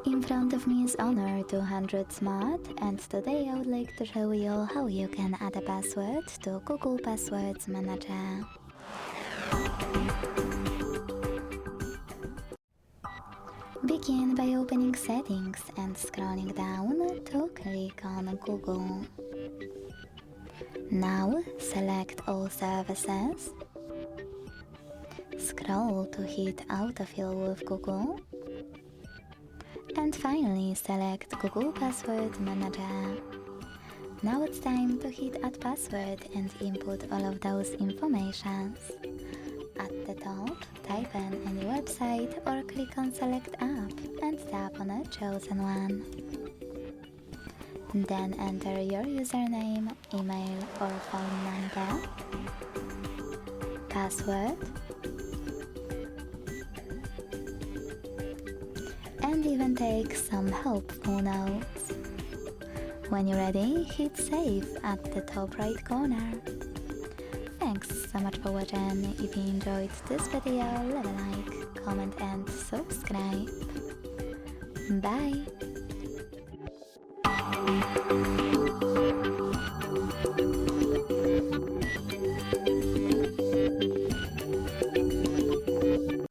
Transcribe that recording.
In front of me is Honor 200 Smart, and today I would like to show you how you can add a password to Google Passwords Manager. Begin by opening Settings and scrolling down to click on Google. Now select All Services. Scroll to hit Autofill with Google. And finally select Google Password Manager. Now it's time to hit Add Password and input all of those informations. At the top, type in any website or click on Select App and tap on a chosen one. Then enter your username, email or phone number, password, and even take some helpful notes. When you're ready, hit Save at the top right corner. Thanks so much for watching. If you enjoyed this video, leave a like, comment and subscribe. Bye!